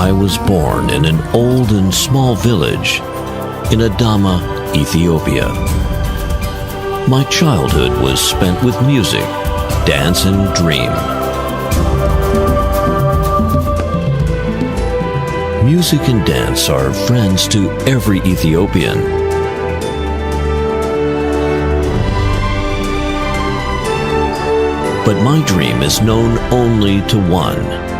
I was born in an old and small village in Adama, Ethiopia. My childhood was spent with music, dance, and dream. Music and dance are friends to every Ethiopian. But my dream is known only to one.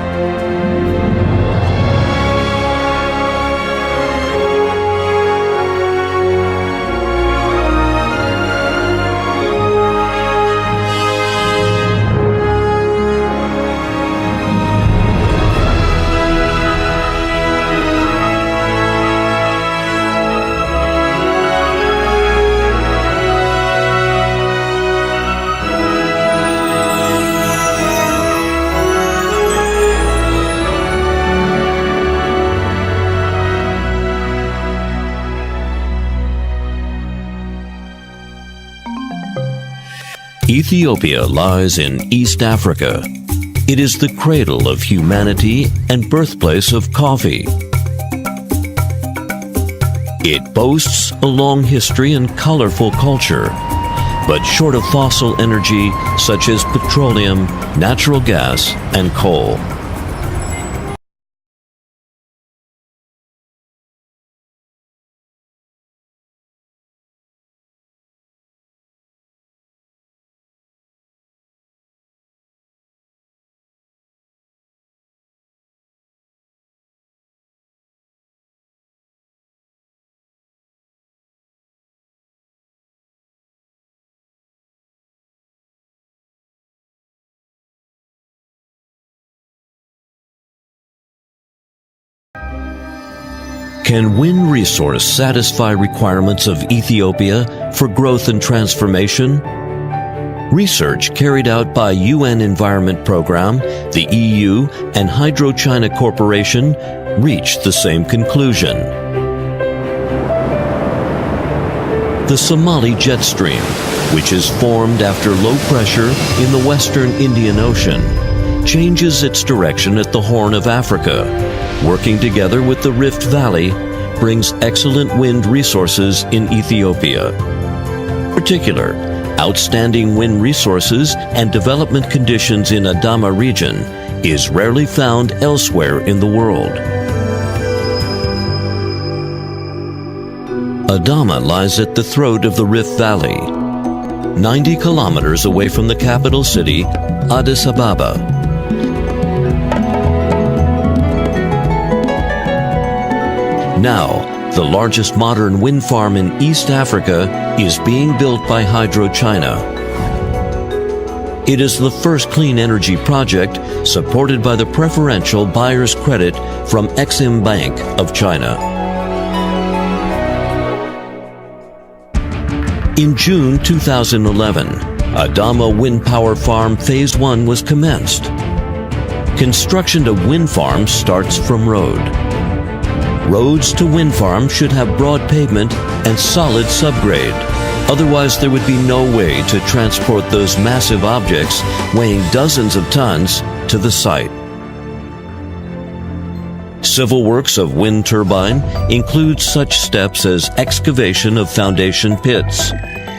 Ethiopia lies in East Africa. It is the cradle of humanity and birthplace of coffee. It boasts a long history and colorful culture, but short of fossil energy such as petroleum, natural gas, and coal. Can wind resource satisfy requirements of Ethiopia for growth and transformation? Research carried out by UN Environment Programme, the EU, and Hydro-China Corporation reached the same conclusion. The Somali jet stream, which is formed after low pressure in the western Indian Ocean, changes its direction at the Horn of Africa. Working together with the Rift Valley, brings excellent wind resources in Ethiopia. Particular, outstanding wind resources and development conditions in Adama region is rarely found elsewhere in the world. Adama lies at the throat of the Rift Valley, 90 kilometers away from the capital city, Addis Ababa. Now, the largest modern wind farm in East Africa is being built by Hydro-China. It is the first clean energy project supported by the preferential buyer's credit from Exim Bank of China. In June 2011, Adama Wind Power Farm Phase 1 was commenced. Construction of wind farms starts from road. Roads to wind farms should have broad pavement and solid subgrade. Otherwise, there would be no way to transport those massive objects weighing dozens of tons to the site. Civil works of wind turbine include such steps as excavation of foundation pits,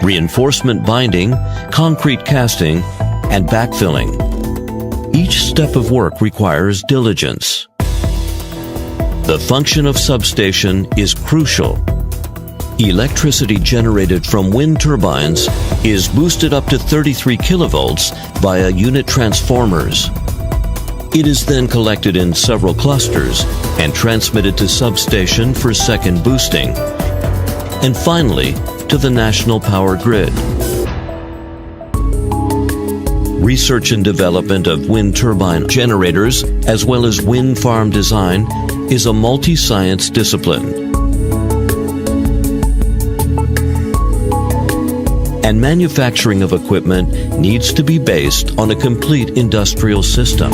reinforcement binding, concrete casting, and backfilling. Each step of work requires diligence. The function of substation is crucial. Electricity generated from wind turbines is boosted up to 33 kilovolts via unit transformers. It is then collected in several clusters and transmitted to substation for second boosting, and finally to the national power grid. Research and development of wind turbine generators, as well as wind farm design, is a multi-science discipline. And manufacturing of equipment needs to be based on a complete industrial system.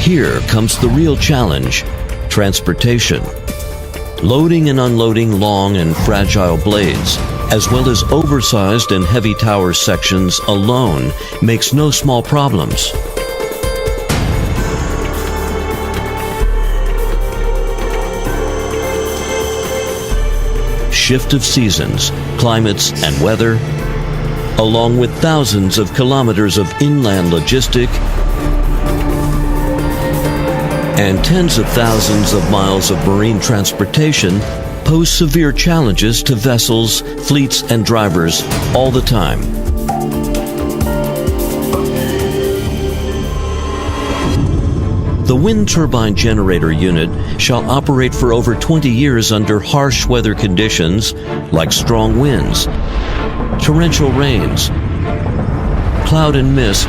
Here comes the real challenge: transportation. Loading and unloading long and fragile blades, as well as oversized and heavy tower sections alone, makes no small problems. shift of seasons, climates, and weather, along with thousands of kilometers of inland logistic and tens of thousands of miles of marine transportation, pose severe challenges to vessels, fleets, and drivers all the time. The wind turbine generator unit shall operate for over 20 years under harsh weather conditions like strong winds, torrential rains, cloud and mist,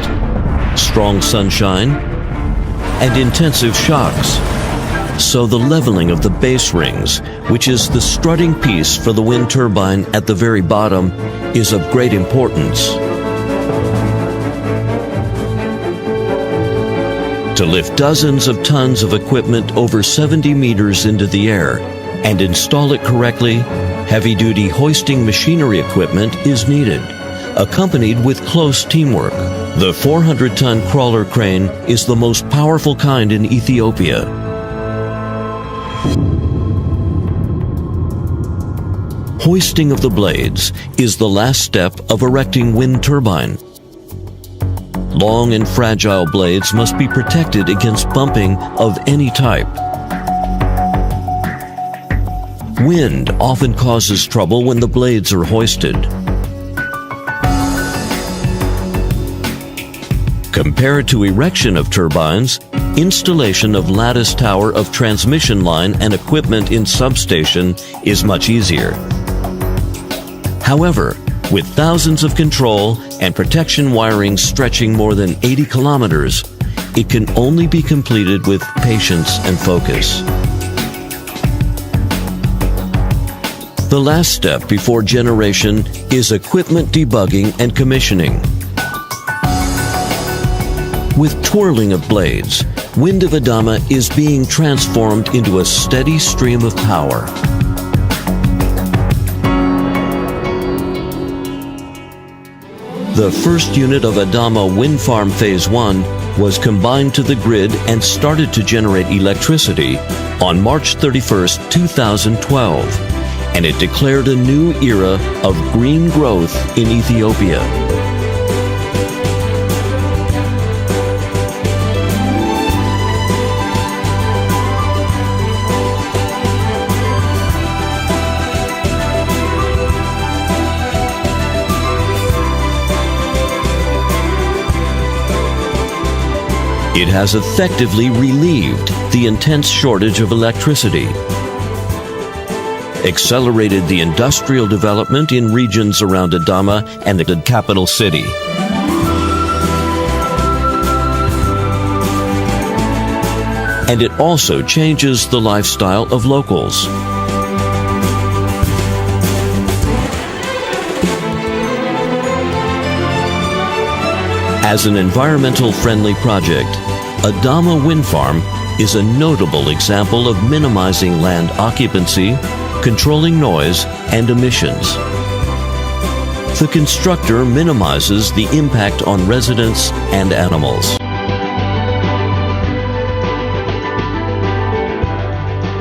strong sunshine, and intensive shocks. So the leveling of the base rings, which is the strutting piece for the wind turbine at the very bottom, is of great importance. To lift dozens of tons of equipment over 70 meters into the air and install it correctly, heavy-duty hoisting machinery equipment is needed, accompanied with close teamwork. The 400-ton crawler crane is the most powerful kind in Ethiopia. Hoisting of the blades is the last step of erecting wind turbine. Long and fragile blades must be protected against bumping of any type. Wind often causes trouble when the blades are hoisted. Compared to erection of turbines, installation of lattice tower of transmission line and equipment in substation is much easier. However, with thousands of control and protection wiring stretching more than 80 kilometers, it can only be completed with patience and focus. The last step before generation is equipment debugging and commissioning. With twirling of blades, wind of Adama is being transformed into a steady stream of power. The first unit of Adama Wind Farm Phase 1 was combined to the grid and started to generate electricity on March 31, 2012, and it declared a new era of green growth in Ethiopia. It has effectively relieved the intense shortage of electricity, accelerated the industrial development in regions around Adama and the capital city, and it also changes the lifestyle of locals. As an environmental-friendly project, Adama Wind Farm is a notable example of minimizing land occupancy, controlling noise, and emissions. The constructor minimizes the impact on residents and animals.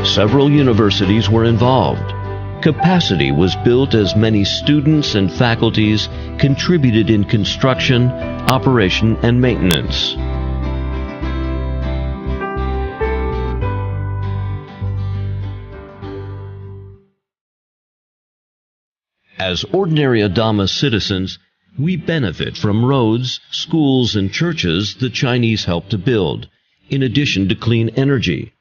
Several universities were involved. Capacity was built as many students and faculties contributed in construction, operation, and maintenance. As ordinary Adama citizens, we benefit from roads, schools, and churches the Chinese helped to build, in addition to clean energy.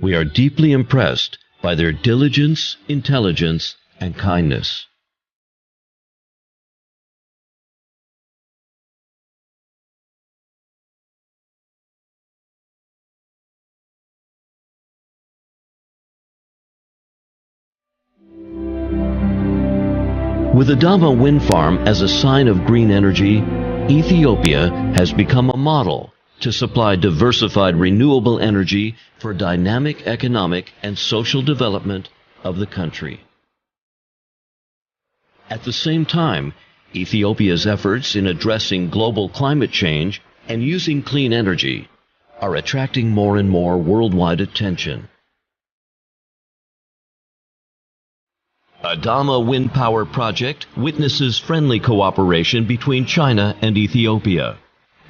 We are deeply impressed by their diligence, intelligence, and kindness. With Adama Wind Farm as a sign of green energy, Ethiopia has become a model to supply diversified renewable energy for dynamic economic and social development of the country. At the same time, Ethiopia's efforts in addressing global climate change and using clean energy are attracting more and more worldwide attention. Adama Wind Power Project witnesses friendly cooperation between China and Ethiopia.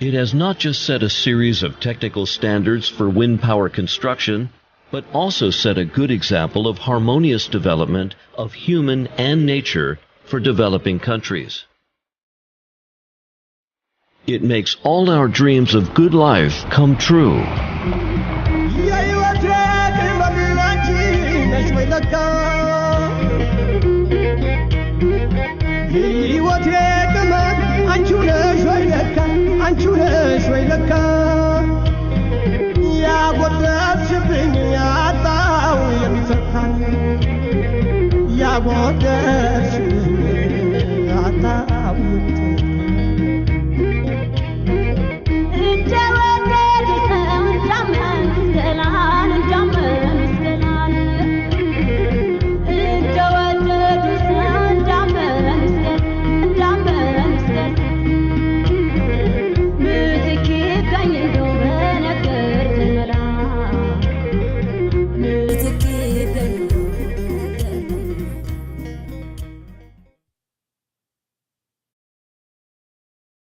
It has not just set a series of technical standards for wind power construction, but also set a good example of harmonious development of human and nature for developing countries. It makes all our dreams of good life come true. Yeah,